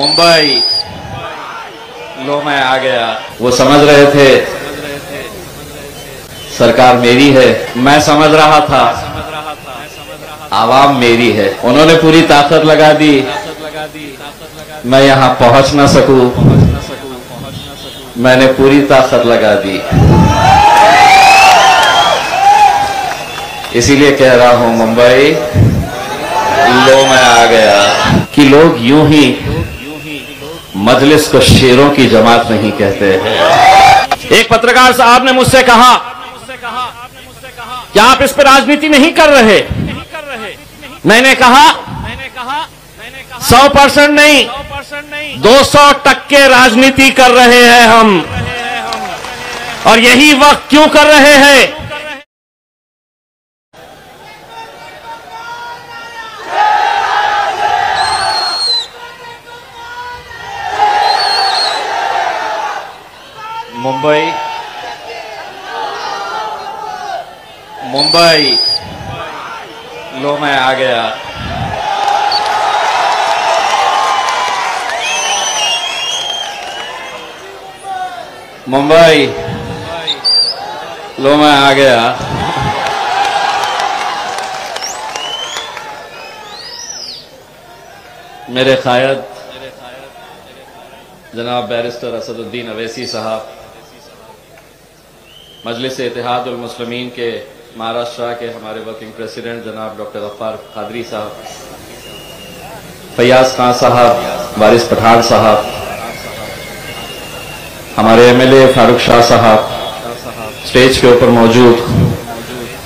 मुंबई लो मैं आ गया। वो समझ रहे थे सरकार मेरी है, मैं समझ रहा था आवाम मेरी है। उन्होंने पूरी ताकत लगा दी, मैं यहां पहुंच ना सकूं, मैंने पूरी ताकत लगा दी। इसीलिए कह रहा हूं मुंबई लो मैं आ गया। कि लोग यूं ही मजलिस को शेरों की जमात नहीं कहते हैं। एक पत्रकार साहब ने मुझसे कहा कि आप इस पर राजनीति नहीं कर रहे। मैंने कहा 100% नहीं, 200% राजनीति कर रहे हैं हम। और यही वक्त क्यों कर रहे हैं? मुंबई लो मैं आ गया। मुंबई लो मैं आ गया। मेरे कायद जनाब बैरिस्टर असदुद्दीन अवैसी साहब, मजलिस इत्तेहादुल मुस्लिमीन के महाराष्ट्र के हमारे वर्किंग प्रेसिडेंट जनाब डॉक्टर गफ्फार कादरी साहब, फैयाज खान साहब, वारिस पठान साहब, हमारे एमएलए फारूक शाह साहब, स्टेज के ऊपर मौजूद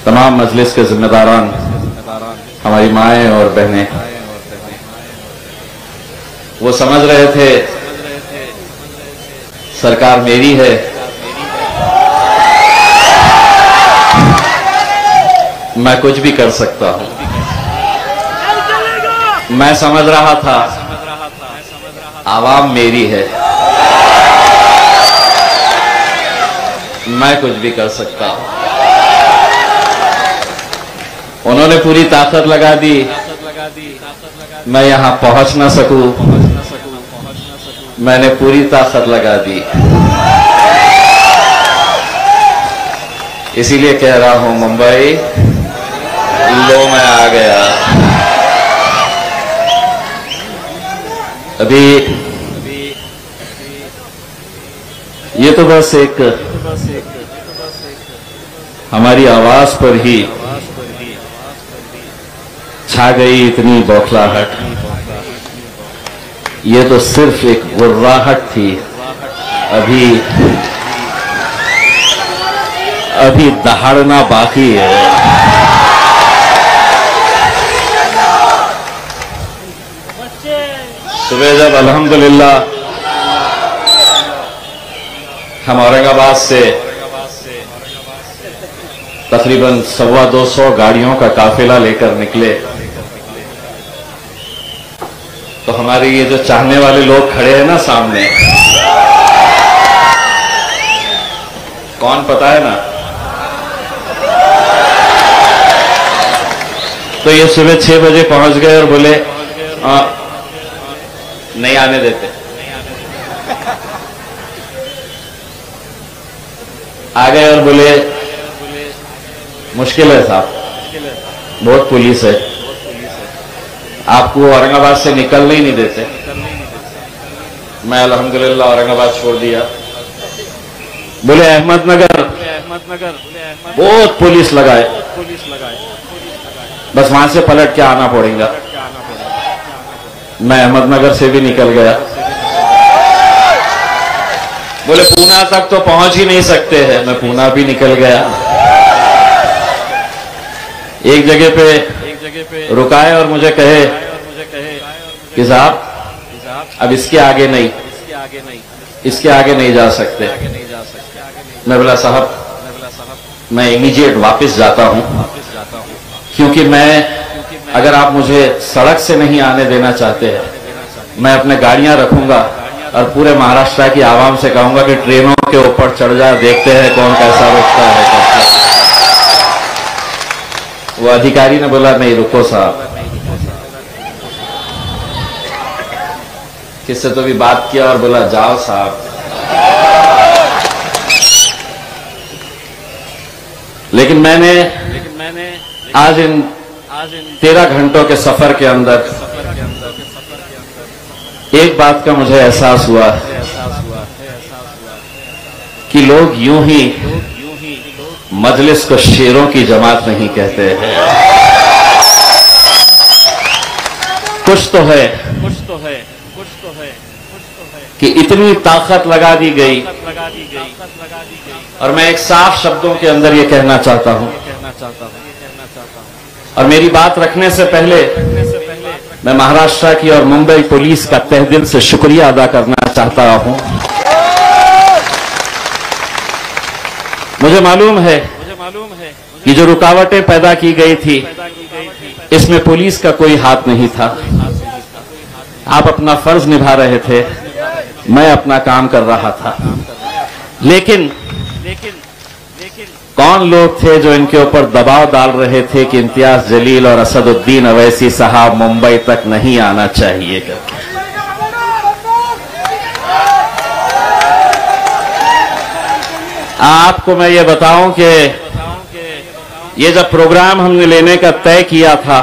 तमाम मजलिस के जिम्मेदारान, हमारी माएँ और बहनें, वो समझ रहे थे सरकार मेरी है, मैं कुछ भी कर सकता हूं। मैं समझ रहा था आवाम मेरी है, मैं कुछ भी कर सकता हूं। उन्होंने पूरी ताकत लगा दी, मैं यहां पहुंच ना सकूं, मैंने पूरी ताकत लगा दी। इसीलिए कह रहा हूं मुंबई लो मैं आ गया। अभी ये तो बस एक हमारी आवाज पर ही छा गई इतनी बौखलाहट। ये तो सिर्फ एक गुर्राहट थी, अभी दहाड़ना बाकी है। सुबह जब अल्हम्दुलिल्लाह हम औरंगाबाद से तकरीबन 225 गाड़ियों का काफिला लेकर निकले, तो हमारे ये जो चाहने वाले लोग खड़े हैं ना सामने, कौन पता है ना? तो ये सुबह 6 बजे पहुंच गए और बोले नहीं आने देते। आ गए और बोले मुश्किल है साहब, बहुत पुलिस है, आपको औरंगाबाद से निकलने ही नहीं देते। मैं अल्हम्दुलिल्लाह औरंगाबाद छोड़ दिया। बोले अहमदनगर बहुत पुलिस लगाए, बस वहां से पलट के आना पड़ेगा। मैं अहमदनगर से भी निकल गया। बोले पूना तक तो पहुंच ही नहीं सकते हैं, मैं पूना भी निकल गया। एक जगह पे रुकाए और मुझे कहे कि साहब अब इसके आगे नहीं, इसके आगे नहीं जा सकते। मैं बोला साहब मैं इमीडिएट वापस जाता हूं, क्योंकि अगर आप मुझे सड़क से नहीं आने देना चाहते हैं, मैं अपने गाड़ियां रखूंगा और पूरे महाराष्ट्र की आवाम से कहूंगा कि ट्रेनों के ऊपर चढ़ जा, देखते हैं कौन कैसा रुकता है। वो अधिकारी ने बोला नहीं रुको साहब, किससे तो भी बात किया और बोला जाओ साहब। लेकिन मैंने आज इन 13 घंटों के सफर के अंदर एक बात का मुझे एहसास हुआ कि लोग यूं ही मजलिस को शेरों की जमात नहीं कहते हैं। कुछ तो है कि इतनी ताकत लगा दी गई। और मैं एक साफ शब्दों के अंदर ये कहना चाहता हूं, और मेरी बात रखने से पहले मैं महाराष्ट्र की और मुंबई पुलिस का तहे दिल से शुक्रिया अदा करना चाहता हूं। मुझे मालूम है कि जो रुकावटें पैदा की गई थी इसमें पुलिस का कोई हाथ नहीं था। आप अपना फर्ज निभा रहे थे, मैं अपना काम कर रहा था। लेकिन कौन लोग थे जो इनके ऊपर दबाव डाल रहे थे कि इम्तियाज जलील और असदुद्दीन अवैसी साहब मुंबई तक नहीं आना चाहिए करके। आपको मैं ये बताऊं कि ये जब प्रोग्राम हमने लेने का तय किया था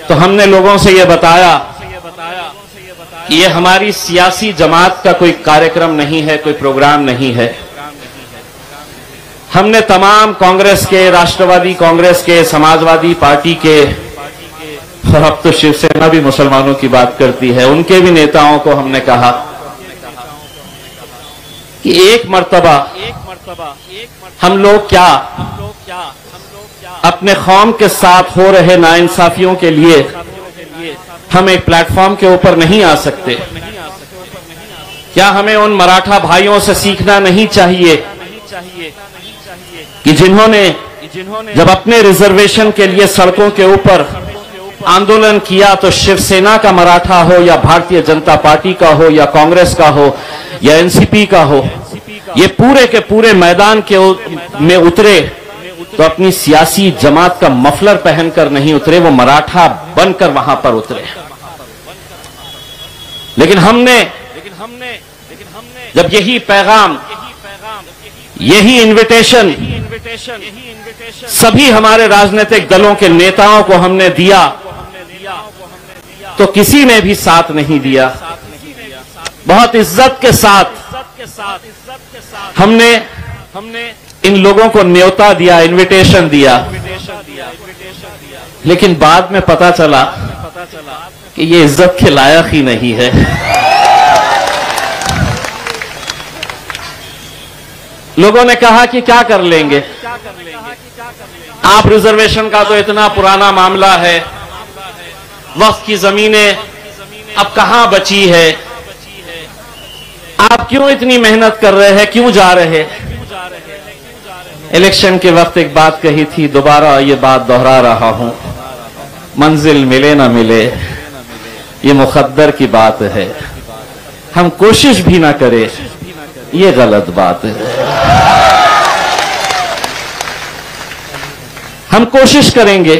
तो हमने लोगों से ये बताया कि ये हमारी सियासी जमात का कोई कार्यक्रम नहीं है, कोई प्रोग्राम नहीं है। हमने तमाम कांग्रेस के, राष्ट्रवादी कांग्रेस के, समाजवादी पार्टी के, और अब तो शिवसेना भी मुसलमानों की बात करती है, उनके भी नेताओं को हमने कहा कि एक मर्तबा हम लोग क्या अपने कौम के साथ हो रहे नाइंसाफियों के लिए हम एक प्लेटफॉर्म के ऊपर नहीं आ सकते? क्या हमें उन मराठा भाइयों से सीखना नहीं चाहिए कि जिन्होंने जब अपने रिजर्वेशन के लिए सड़कों के ऊपर आंदोलन किया तो शिवसेना का मराठा हो या भारतीय जनता पार्टी का हो या कांग्रेस का हो या एनसीपी का हो, ये पूरे के पूरे मैदान में उतरे तो अपनी सियासी जमात का मफलर पहनकर नहीं उतरे, वो मराठा बनकर वहां पर उतरे। लेकिन हमने जब यही पैगाम, यही इनविटेशन सभी हमारे राजनीतिक दलों के नेताओं को हमने दिया तो किसी ने भी साथ नहीं दिया। बहुत इज्जत के साथ हमने इन लोगों को न्योता दिया, इनविटेशन दिया, लेकिन बाद में पता चला कि ये इज्जत के लायक ही नहीं है। लोगों ने कहा कि क्या कर लेंगे, आप रिजर्वेशन का तो इतना पुराना मामला है, वक्त की जमीनें अब कहां बची है, आप क्यों इतनी मेहनत कर रहे हैं, क्यों जा रहे? इलेक्शन के वक्त एक बात कही थी, दोबारा ये बात दोहरा रहा हूं, मंजिल मिले ना मिले ये मुकद्दर की बात है, हम कोशिश भी ना करें ये गलत बात है। हम कोशिश करेंगे,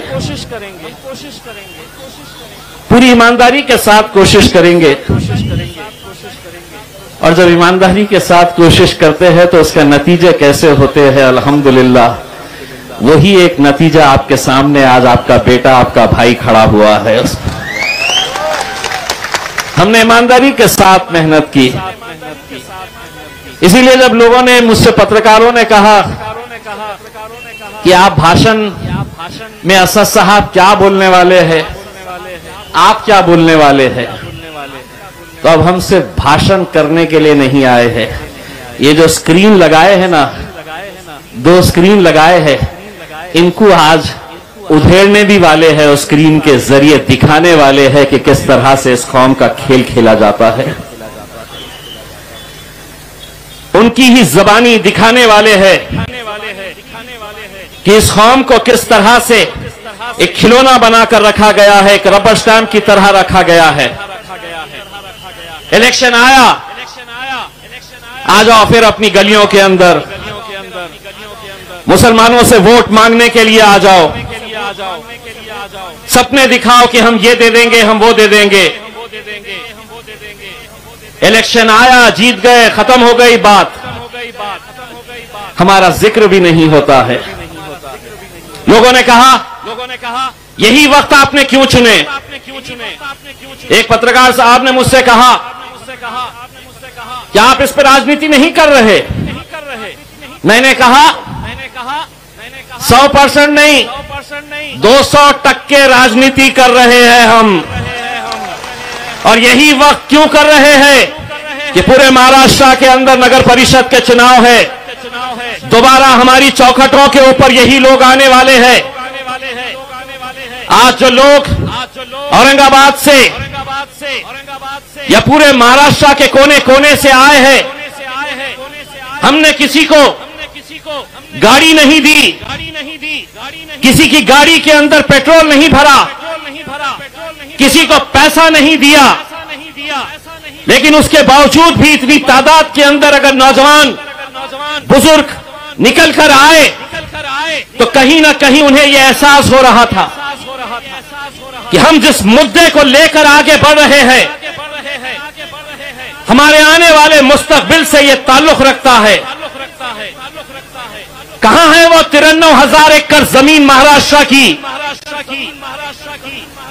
पूरी ईमानदारी के साथ कोशिश करेंगे, और जब ईमानदारी के साथ कोशिश करते हैं तो उसका नतीजे कैसे होते हैं, अल्हम्दुलिल्लाह वही एक नतीजा आपके सामने आज आपका बेटा, आपका भाई खड़ा हुआ है। हमने ईमानदारी के साथ मेहनत की। इसीलिए जब लोगों ने मुझसे, पत्रकारों ने कहा कि आप भाषण में असद साहब क्या बोलने वाले हैं, आप क्या बोलने वाले हैं, तो अब हम सिर्फ भाषण करने के लिए नहीं आए हैं। ये जो स्क्रीन लगाए हैं ना, 2 स्क्रीन लगाए हैं, इनको आज उधेड़ने भी वाले हैं, उस स्क्रीन के जरिए दिखाने वाले हैं कि किस तरह से इस कौम का खेल खेला जाता है। उनकी ही जबानी दिखाने वाले हैं कि इस कौम को किस तरह से एक खिलौना बनाकर रखा गया है, एक रबर स्टैंप की तरह रखा गया है। इलेक्शन आया, आ जाओ फिर अपनी गलियों के अंदर, मुसलमानों से वोट मांगने के लिए आ जाओ, सपने दिखाओ कि हम ये दे देंगे, हम वो दे देंगे। इलेक्शन आया, जीत गए, खत्म हो गई बात, हमारा जिक्र भी नहीं होता है। लोगों ने कहा यही वक्त आपने क्यों चुने? एक पत्रकार साहब ने मुझसे कहा क्या आप इस पर राजनीति नहीं कर रहे? मैंने कहा 100% नहीं, 200% राजनीति कर रहे हैं हम। और यही वक्त क्यों कर रहे हैं कि पूरे महाराष्ट्र के अंदर नगर परिषद के चुनाव है, दोबारा हमारी चौखटों के ऊपर यही लोग आने वाले हैं। आज जो लोग औरंगाबाद से या पूरे महाराष्ट्र के कोने कोने से आए हैं, हमने किसी को गाड़ी नहीं दी, किसी की गाड़ी के अंदर पेट्रोल नहीं भरा, किसी को पैसा नहीं दिया, लेकिन उसके बावजूद भी इतनी तादाद के अंदर अगर नौजवान बुजुर्ग निकल कर आए तो कहीं ना कहीं उन्हें यह एहसास हो रहा था कि हम जिस मुद्दे को लेकर आगे बढ़ रहे हैं हमारे आने वाले मुस्तकबिल से यह ताल्लुक रखता है। कहां है वो 93,000 एकड़ जमीन महाराष्ट्र की,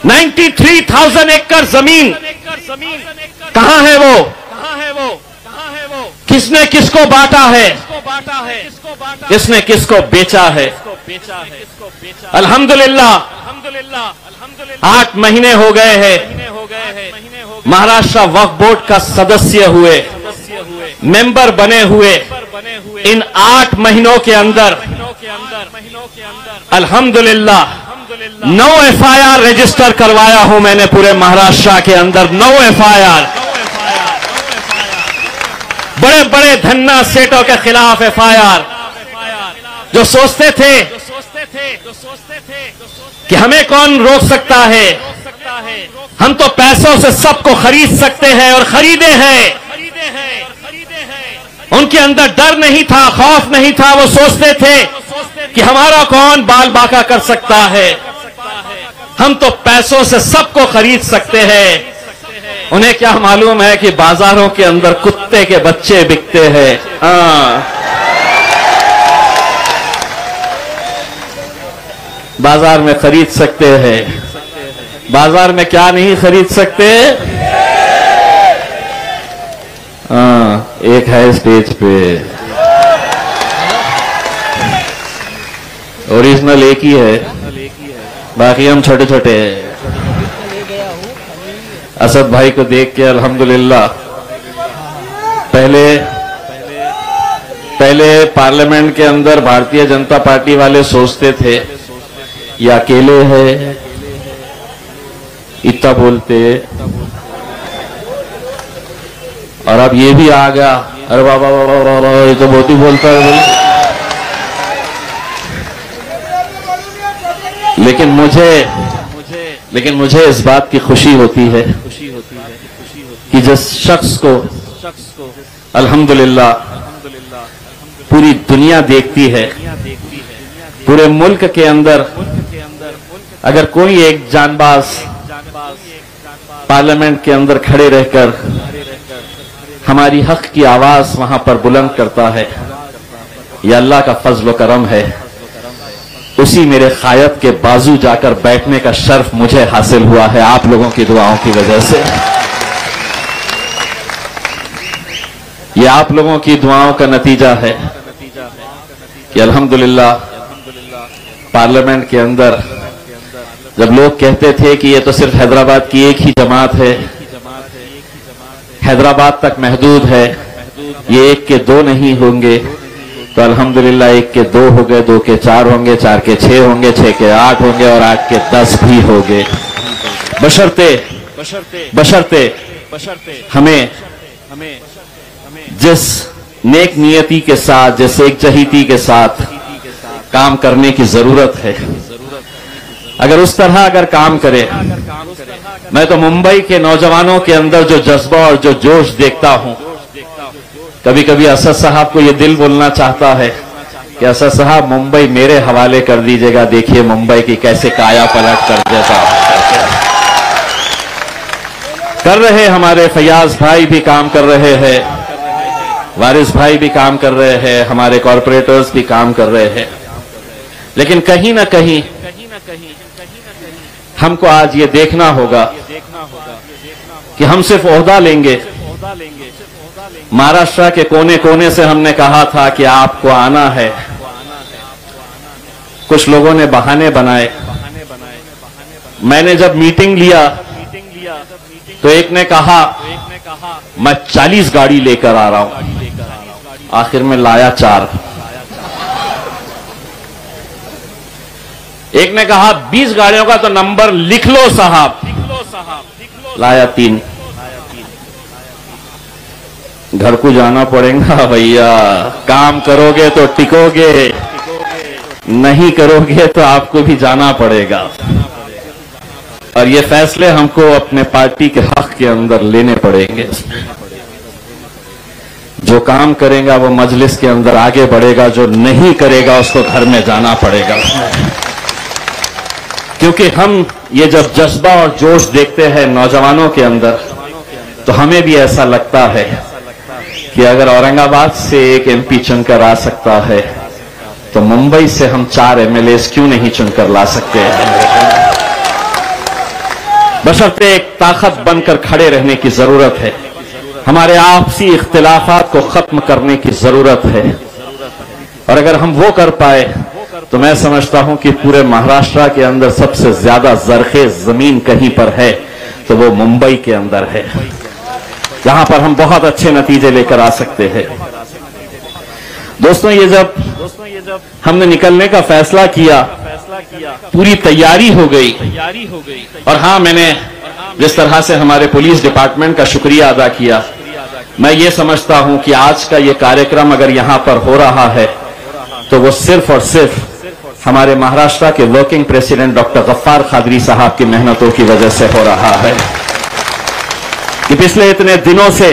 93,000 एकड़ जमीन कहां है वो? किसने किसको बांटा है? किसने किसको बेचा है? अल्हम्दुलिल्लाह 8 महीने हो गए हैं महाराष्ट्र वक्फ बोर्ड का सदस्य हुए, मेंबर बने हुए। इन 8 महीनों के अंदर अल्हम्दुलिल्लाह 9 FIR रजिस्टर करवाया हूं मैंने पूरे महाराष्ट्र के अंदर। 9 FIR, बड़े बड़े धन्ना सेठों के खिलाफ FIR। जो सोचते थे कि हमें कौन रोक सकता है, हम तो पैसों से सबको खरीद सकते हैं और खरीदे हैं। उनके अंदर डर नहीं था, खौफ नहीं था। वो सोचते थे कि हमारा कौन बाल बाका कर सकता है, हम तो पैसों से सबको खरीद सकते हैं। उन्हें क्या मालूम है कि बाजारों के अंदर कुत्ते के बच्चे बिकते हैं। बाजार में खरीद सकते हैं, बाजार में क्या नहीं खरीद सकते? एक है स्टेज पे, ओरिजिनल एक ही है, बाकी हम छोटे छोटे हैं। असद भाई को देख के अल्हम्दुलिल्लाह पहले पार्लियामेंट के अंदर भारतीय जनता पार्टी वाले सोचते थे ये अकेले है, इतना बोलते, और अब ये भी आ गया, अरे बाबा ये तो बहुत ही बोलता है। लेकिन मुझे इस बात की खुशी होती है कि जिस शख्स को अल्हम्दुलिल्लाह पूरी दुनिया देखती है, पूरे मुल्क के अंदर अगर कोई एक जानबाज पार्लियामेंट के अंदर खड़े रहकर हमारी हक की आवाज वहां पर बुलंद करता है, यह अल्लाह का फजल करम है। उसी मेरे कायद के बाजू जाकर बैठने का शर्फ मुझे हासिल हुआ है आप लोगों की दुआओं की वजह से। यह आप लोगों की दुआओं का नतीजा है कि अल्हम्दुलिल्लाह पार्लियामेंट के अंदर जब लोग कहते थे कि ये तो सिर्फ हैदराबाद की एक ही जमात है, हैदराबाद तक महदूद है, ये 1 के 2 नहीं होंगे, तो अल्हम्दुलिल्लाह 1 के 2 हो गए, 2 के 4 होंगे, 4 के 6 होंगे, 6 के 8 होंगे और 8 के 10 भी होंगे, बशर्ते हमें जिस नेक नियति के साथ, जिस एकजहीती के साथ काम करने की जरूरत है, अगर उस तरह अगर काम करे। मैं तो मुंबई के नौजवानों के अंदर जो जज्बा और जो जोश देखता हूं, कभी कभी असद साहब को यह दिल बोलना चाहता है कि असद साहब मुंबई मेरे हवाले कर दीजिएगा, देखिए मुंबई की कैसे काया पलट कर देता। कर रहे, हमारे फयाज भाई भी काम कर रहे हैं, वारिस भाई भी काम कर रहे हैं, हमारे कॉरपोरेटर्स भी काम कर रहे हैं। लेकिन कहीं ना कहीं हमको आज ये देखना होगा कि हम सिर्फ ओहदा लेंगे। महाराष्ट्र के कोने कोने से हमने कहा था कि आपको आना है, कुछ लोगों ने बहाने बनाए। मैंने जब मीटिंग लिया तो एक ने कहा मैं 40 गाड़ी लेकर आ रहा हूं, आखिर में लाया 4। एक ने कहा 20 गाड़ियों का तो नंबर लिख लो साहब, लाया 3। घर को जाना पड़ेगा भैया, काम करोगे तो टिकोगे, नहीं करोगे तो आपको भी जाना पड़ेगा। और ये फैसले हमको अपने पार्टी के हक के अंदर लेने पड़ेंगे। जो काम करेगा वो मजलिस के अंदर आगे बढ़ेगा, जो नहीं करेगा उसको घर में जाना पड़ेगा। क्योंकि हम ये जब जज्बा और जोश देखते हैं नौजवानों के अंदर, तो हमें भी ऐसा लगता है कि अगर औरंगाबाद से एक एमपी चुनकर आ सकता है तो मुंबई से हम 4 एमएलएस क्यों नहीं चुनकर ला सकते हैं। बशर्ते एक ताकत बनकर खड़े रहने की जरूरत है। हमारे आपसी इख्तिलाफात को खत्म करने की जरूरत है। और अगर हम वो कर पाए तो मैं समझता हूं कि पूरे महाराष्ट्र के अंदर सबसे ज्यादा जरखेज जमीन कहीं पर है तो वो मुंबई के अंदर है, जहां पर हम बहुत अच्छे नतीजे लेकर आ सकते हैं। दोस्तों, ये जब हमने निकलने का फैसला किया, पूरी तैयारी हो गई। और हां, मैंने जिस तरह से हमारे पुलिस डिपार्टमेंट का शुक्रिया अदा किया, मैं ये समझता हूं कि आज का ये कार्यक्रम अगर यहां पर हो रहा है तो वो सिर्फ और सिर्फ हमारे महाराष्ट्र के working president doctor Gaffar Qadri साहब की मेहनतों की वजह से हो रहा है कि पिछले इतने दिनों से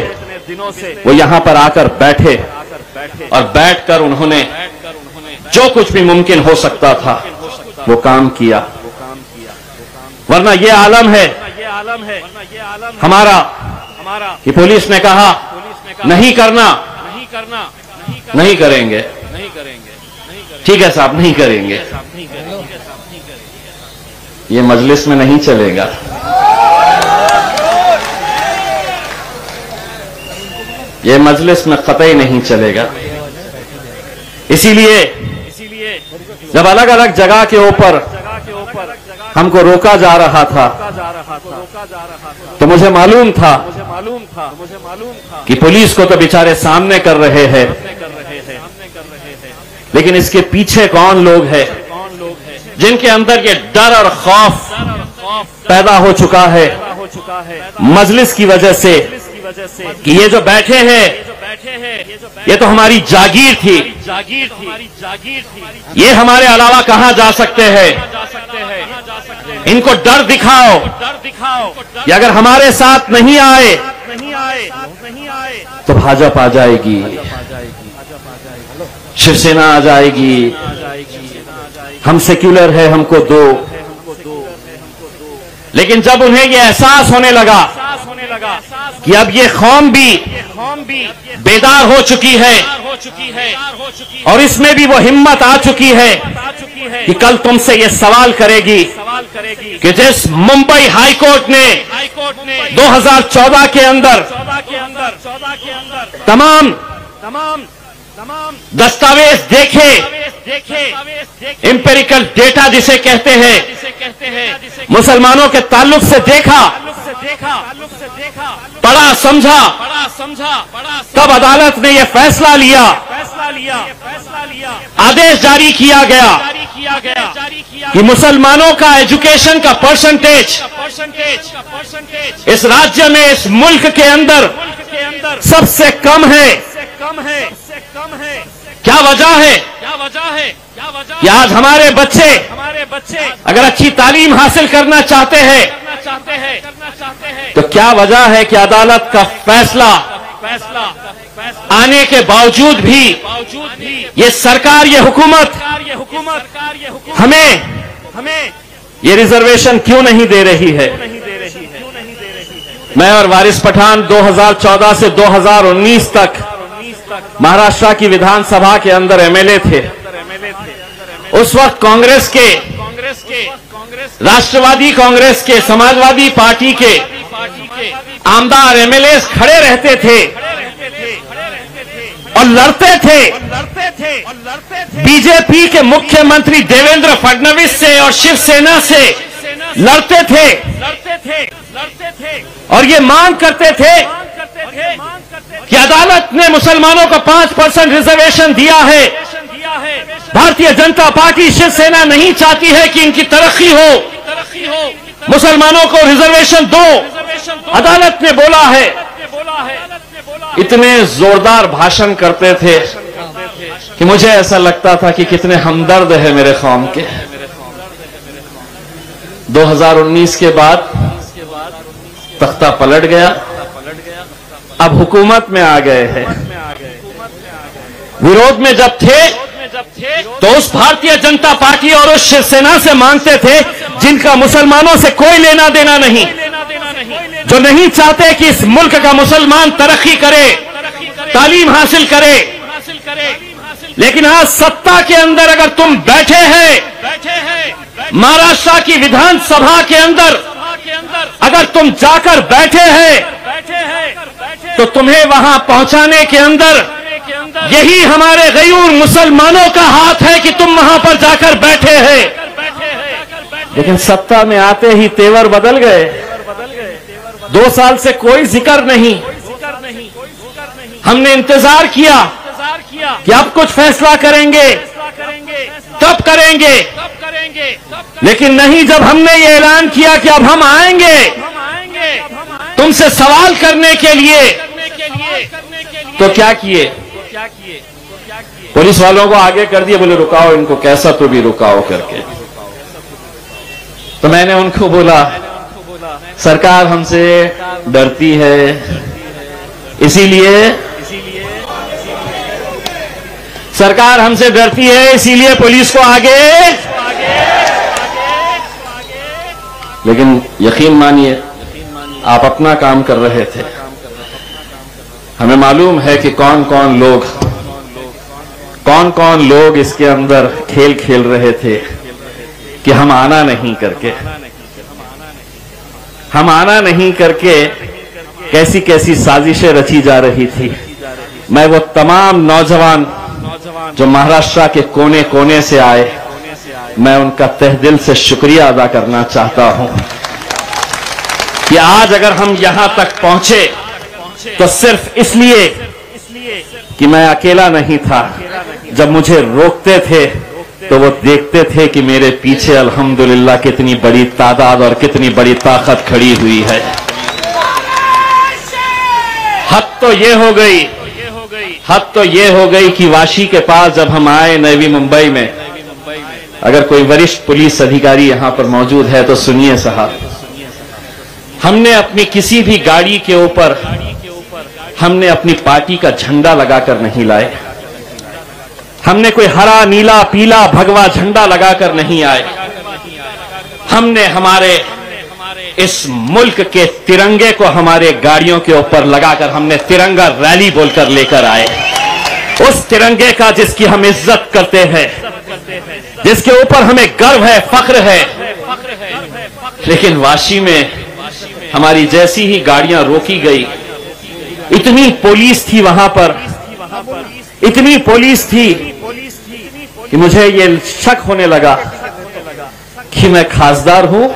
वो यहां पर आकर बैठे और बैठकर उन्होंने जो कुछ भी मुमकिन हो सकता था वो काम किया। वरना ये आलम है हमारा कि पुलिस ने कहा नहीं करना, नहीं करेंगे, ठीक है साहब, नहीं करेंगे। ये मजलिस में नहीं चलेगा। ये मजलिस में कतई नहीं चलेगा। इसीलिए जब अलग अलग जगह के ऊपर हमको रोका जा रहा था तो मुझे मालूम था कि पुलिस को तो बेचारे सामने कर रहे हैं, लेकिन इसके पीछे कौन लोग हैं जिनके अंदर ये डर और खौफ पैदा हो चुका है मजलिस की वजह से कि ये जो बैठे हैं ये तो हमारी जागीर थी, ये हमारे अलावा कहां जा सकते हैं। इनको डर दिखाओ कि अगर हमारे साथ नहीं आए तो भाजपा आ जाएगी, शिवसेना आ जाएगी, हम सेक्युलर है, हमको दो। लेकिन जब उन्हें यह एहसास होने लगा कि अब ये कौम भी बेदार हो चुकी है और इसमें भी वो हिम्मत आ चुकी है कि कल तुमसे ये सवाल करेगी कि जिस मुंबई हाई कोर्ट ने 2014 के अंदर तमाम दस्तावेज देखे, इंपेरिकल डेटा जिसे कहते हैं, मुसलमानों के ताल्लुक से देखा, पढ़ा समझा, तब अदालत ने यह फैसला लिया, आदेश जारी किया गया कि मुसलमानों का एजुकेशन का परसेंटेज इस राज्य में, इस मुल्क के अंदर सबसे कम है। क्या वजह है कि आज हमारे बच्चे अगर अच्छी तालीम हासिल करना चाहते हैं तो क्या वजह है कि अदालत का फैसला आने के बावजूद भी ये सरकार, ये हुकूमत हमें ये रिजर्वेशन क्यों नहीं दे रही है। मैं और वारिस पठान 2014 से 2019 तक महाराष्ट्र की विधानसभा के अंदर एमएलए थे। उस वक्त कांग्रेस के, राष्ट्रवादी कांग्रेस के, समाजवादी पार्टी के आमदार एमएलए खड़े रहते थे और लड़ते थे बीजेपी के मुख्यमंत्री देवेंद्र फडणवीस से और शिवसेना से लड़ते थे और ये मांग करते थे कि अदालत ने मुसलमानों को 5% रिजर्वेशन दिया है। भारतीय जनता पार्टी शिवसेना नहीं चाहती है कि इनकी तरक्की हो, मुसलमानों को रिजर्वेशन दो, अदालत ने बोला है। इतने जोरदार भाषण करते थे कि मुझे ऐसा लगता था कि कितने हमदर्द है मेरे कौम के। 2019 के बाद तख्ता पलट गया, अब हुकूमत में आ गए हैं। विरोध में जब थे तो उस भारतीय जनता पार्टी और उस शिवसेना से मांगते थे जिनका मुसलमानों से कोई लेना देना नहीं, जो नहीं चाहते कि इस मुल्क का मुसलमान तरक्की करे, तालीम हासिल करे। लेकिन आज सत्ता के अंदर अगर तुम बैठे हैं, महाराष्ट्र की विधानसभा के अंदर अगर तुम जाकर बैठे हैं तो तुम्हें वहां पहुंचाने के अंदर यही हमारे गैर मुसलमानों का हाथ है कि तुम वहां पर जाकर बैठे हैं। लेकिन सत्ता में आते ही तेवर बदल गए। 2 साल से कोई जिक्र नहीं। हमने इंतजार किया कि अब कुछ फैसला करेंगे, तब करेंगे, लेकिन नहीं। जब हमने ये ऐलान किया कि अब हम आएंगे तुमसे सवाल करने के लिए, तो क्या किए? पुलिस वालों को आगे कर दिए, बोले रुकाओ इनको, कैसा तो भी रुकाओ करके। तो मैंने उनको बोला सरकार हमसे डरती है, इसीलिए सरकार हमसे डरती है, इसीलिए पुलिस को आगे। लेकिन यकीन मानिए आप अपना काम कर रहे थे। हमें मालूम है कि कौन कौन लोग इसके अंदर खेल खेल रहे थे कि हम आना नहीं करके कैसी कैसी साजिशें रची जा रही थी। मैं वो तमाम नौजवान जो महाराष्ट्र के कोने कोने से आए, मैं उनका तहे दिल से शुक्रिया अदा करना चाहता हूं कि आज अगर हम यहां तक पहुंचे तो सिर्फ इसलिए कि मैं अकेला नहीं था। जब मुझे रोकते थे तो वो देखते थे कि मेरे पीछे अल्हम्दुलिल्लाह कितनी बड़ी तादाद और कितनी बड़ी ताकत खड़ी हुई है। हद तो ये हो गई कि वाशी के पास जब हम आए नवी मुंबई में, अगर कोई वरिष्ठ पुलिस अधिकारी यहां पर मौजूद है तो सुनिए साहब, हमने अपनी किसी भी गाड़ी के ऊपर हमने अपनी पार्टी का झंडा लगाकर नहीं लाए। हमने कोई हरा नीला पीला भगवा झंडा लगाकर नहीं आए। हमने हमारे इस मुल्क के तिरंगे को हमारे गाड़ियों के ऊपर लगाकर हमने तिरंगा रैली बोलकर लेकर आए। उस तिरंगे का जिसकी हम इज्जत करते हैं, जिसके ऊपर हमें गर्व है, फख्र है। लेकिन वाशी में हमारी जैसी ही गाड़ियां रोकी गई, इतनी पुलिस थी वहां पर, इतनी पुलिस थी कि मुझे ये शक होने लगा कि मैं खासदार हूं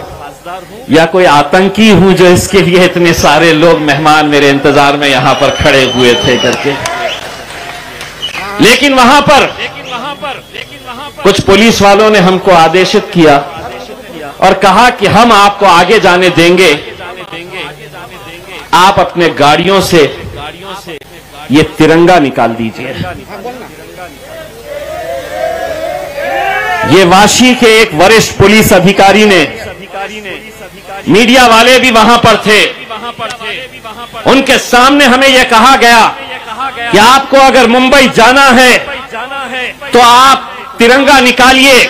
या कोई आतंकी हूं जो इसके लिए इतने सारे लोग मेहमान मेरे इंतजार में यहां पर खड़े हुए थे करके। लेकिन वहां पर कुछ पुलिस वालों ने हमको आदेशित किया और कहा कि हम आपको आगे जाने देंगे, आप अपने गाड़ियों से ये तिरंगा निकाल दीजिए। ये वाशी के एक वरिष्ठ पुलिस अधिकारी ने, मीडिया वाले भी वहां पर थे, उनके सामने हमें यह कहा गया कि आपको अगर मुंबई जाना है तो आप तिरंगा निकालिए,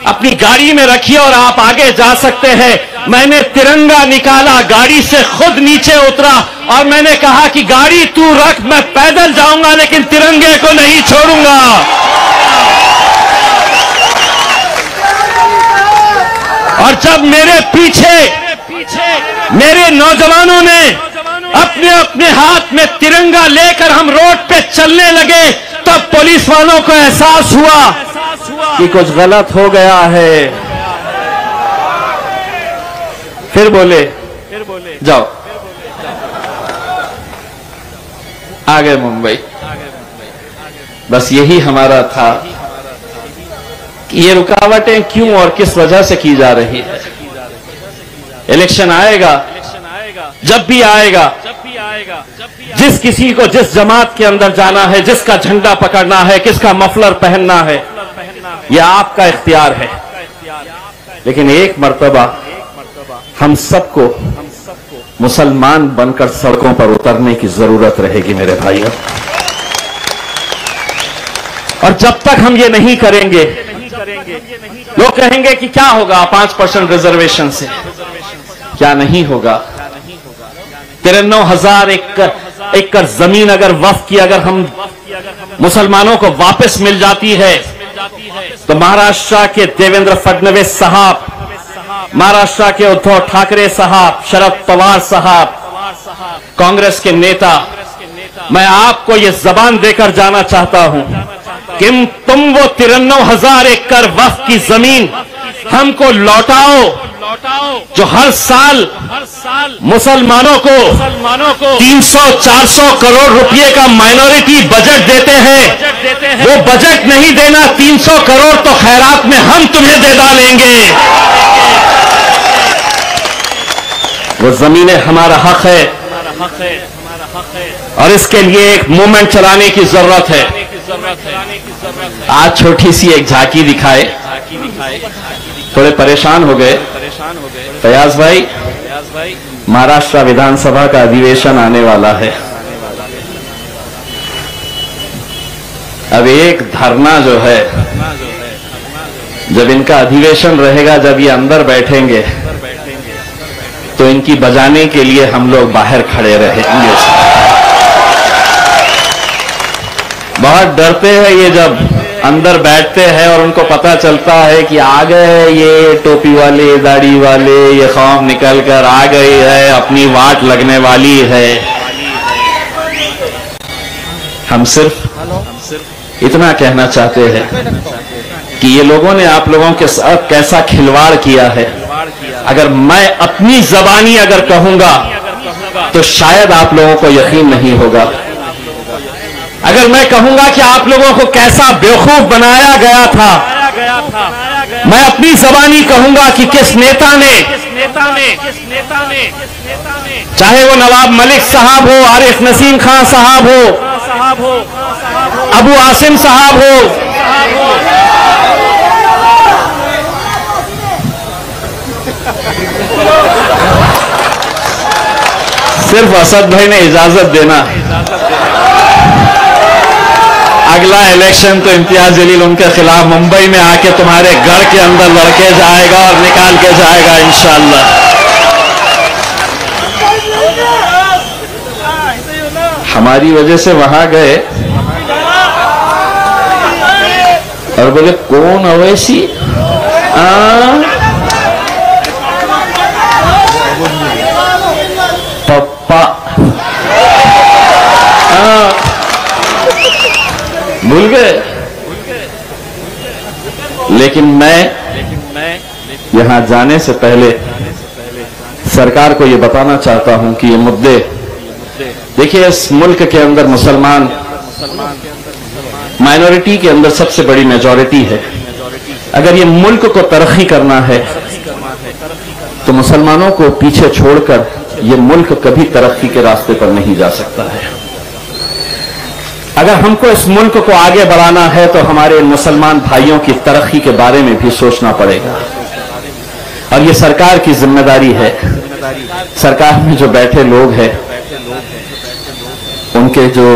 अपनी गाड़ी में रखिए और आप आगे जा सकते हैं। मैंने तिरंगा निकाला, गाड़ी से खुद नीचे उतरा और मैंने कहा कि गाड़ी तू रख, मैं पैदल जाऊंगा लेकिन तिरंगे को नहीं छोड़ूंगा। और जब मेरे पीछे मेरे नौजवानों ने अपने अपने हाथ में तिरंगा लेकर हम रोड पे चलने लगे, तब पुलिस वालों को एहसास हुआ कि कुछ गलत हो गया है। फिर बोले जाओ, आ गए मुंबई। बस यही हमारा था कि ये रुकावटें क्यों और किस वजह से की जा रही है। इलेक्शन आएगा, जब भी आएगा, जिस किसी को जिस जमात के अंदर जाना है, जिसका झंडा पकड़ना है, किसका मफलर पहनना है, यह आपका इख्तियार है। लेकिन एक मर्तबा हम सबको मुसलमान बनकर सड़कों पर उतरने की जरूरत रहेगी मेरे भाइयों। और जब तक हम ये नहीं करेंगे, लोग कहेंगे कि क्या होगा 5% रिजर्वेशन से, क्या नहीं होगा। 93,000 एकड़ जमीन अगर वक्फ की अगर हम मुसलमानों को वापस मिल जाती है, तो महाराष्ट्र के देवेंद्र फडणवीस साहब, महाराष्ट्र के उद्धव ठाकरे साहब, शरद पवार साहब, कांग्रेस के नेता, मैं आपको ये जबान देकर जाना चाहता हूं कि तुम वो 93,000 एकड़ वक्फ की जमीन हमको लौटाओ, जो हर साल मुसलमानों को 300-400 करोड़ रुपए का माइनॉरिटी बजट देते हैं। वो बजट नहीं देना, 300 करोड़ तो खैरात में हम तुम्हें दे डालेंगे। वो जमीनें हमारा हक है और इसके लिए एक मूवमेंट चलाने की जरूरत है। आज छोटी सी एक झांकी दिखाए, थोड़े परेशान हो गए। फयाज भाई, महाराष्ट्र विधानसभा का अधिवेशन आने वाला है। अब एक धरना जो है, जब इनका अधिवेशन रहेगा, जब ये अंदर बैठेंगे, तो इनकी बजाने के लिए हम लोग बाहर खड़े रहेंगे। बहुत डरते हैं ये जब अंदर बैठते हैं और उनको पता चलता है कि आ गए ये टोपी वाले, दाढ़ी वाले, ये खौफ निकल कर आ गई है, अपनी वाट लगने वाली है। हम सिर्फ इतना कहना चाहते हैं कि ये लोगों ने आप लोगों के साथ कैसा खिलवाड़ किया है। अगर मैं अपनी जबानी अगर कहूंगा तो शायद आप लोगों को यकीन नहीं होगा। अगर मैं कहूंगा कि आप लोगों को कैसा बेवकूफ बनाया गया था, मैं अपनी जबानी कहूंगा कि किस नेता ने, चाहे वो नवाब मलिक साहब हो, आरिफ नसीम खान साहब हो, अबू आसिम साहब हो, सिर्फ असद भाई ने इजाजत देना, अगला इलेक्शन तो इम्तियाज जलील उनके खिलाफ मुंबई में आके तुम्हारे घर के अंदर लड़के जाएगा और निकाल के जाएगा इंशाअल्लाह। हमारी वजह से वहां गए और बोले कौन अवैसी, पप्पा, भूल गए। लेकिन मैं यहां जाने से पहले सरकार को यह बताना चाहता हूं कि ये मुद्दे, देखिए इस मुल्क के अंदर मुसलमान माइनॉरिटी के अंदर सबसे बड़ी मेजॉरिटी है। अगर ये मुल्क को तरक्की करना है तो मुसलमानों को पीछे छोड़कर ये मुल्क कभी तरक्की के रास्ते पर नहीं जा सकता है। अगर हमको इस मुल्क को आगे बढ़ाना है तो हमारे मुसलमान भाइयों की तरक्की के बारे में भी सोचना पड़ेगा और ये सरकार की जिम्मेदारी है। सरकार में जो बैठे लोग हैं उनके जो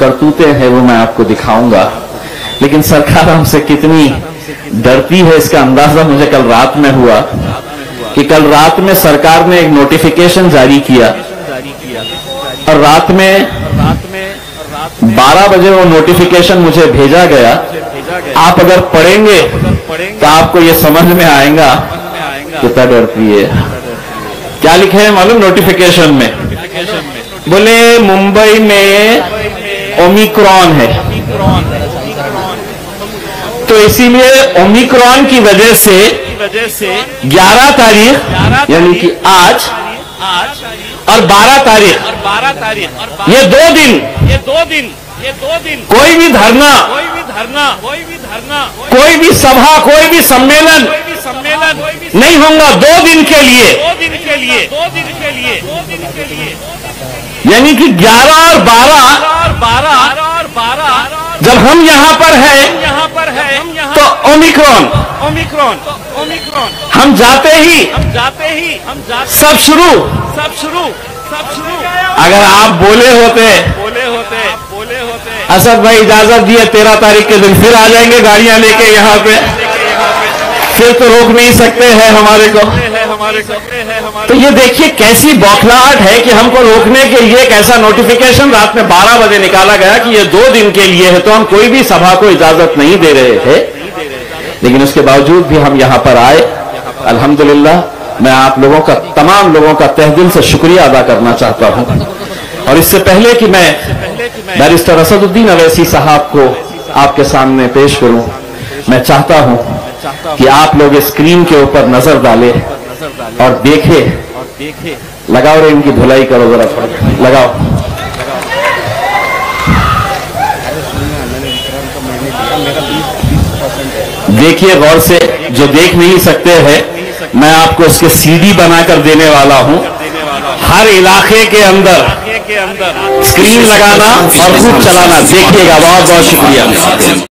करतूते हैं वो मैं आपको दिखाऊंगा, लेकिन सरकार हमसे कितनी डरती है इसका अंदाजा मुझे कल रात में हुआ कि कल रात में सरकार ने एक नोटिफिकेशन जारी किया और रात में 12 बजे वो नोटिफिकेशन मुझे भेजा गया। आप अगर पढ़ेंगे तो आपको ये समझ में आएगा कितना डरती है। क्या लिखे है मालूम नोटिफिकेशन में? बोले मुंबई में ओमिक्रॉन है, तो इसीलिए ओमिक्रॉन की वजह से 11 तारीख यानी कि आज और 12 तारीख ये दो दिन कोई भी धरना, कोई भी सभा, कोई भी सम्मेलन नहीं होगा 2 दिन के लिए। यानी कि 11 और 12 जब हम यहाँ पर हैं तो ओमिक्रॉन हम जाते ही सब शुरू। अगर आप बोले होते असद भाई इजाजत दिए 13 तारीख के दिन फिर आ जाएंगे गाड़ियां लेके यहाँ पे, फिर तो रोक नहीं सकते हैं हमारे को। तो ये देखिए कैसी बौखलाहट है कि हमको रोकने के लिए एक ऐसा नोटिफिकेशन रात में 12 बजे निकाला गया कि ये 2 दिन के लिए है, तो हम कोई भी सभा को इजाजत नहीं दे रहे थे। लेकिन उसके बावजूद भी हम यहां पर आए। अल्हम्दुलिल्लाह मैं आप लोगों का, तमाम लोगों का तहे दिल से शुक्रिया अदा करना चाहता हूं। और इससे पहले कि मैं बैरिस्टर असदुद्दीन अवैसी साहब को आपके सामने पेश करूं, मैं चाहता हूं कि आप लोग स्क्रीन के ऊपर नजर डालें और देखें। लगाओ रे, इनकी धुलाई करो जरा, लगाओ। देखिए गौर से, जो देख नहीं सकते हैं मैं आपको उसके सीडी बनाकर देने वाला हूं। हर इलाके के अंदर स्क्रीन लगाना और खूब चलाना। देखिएगा। बहुत बहुत शुक्रिया।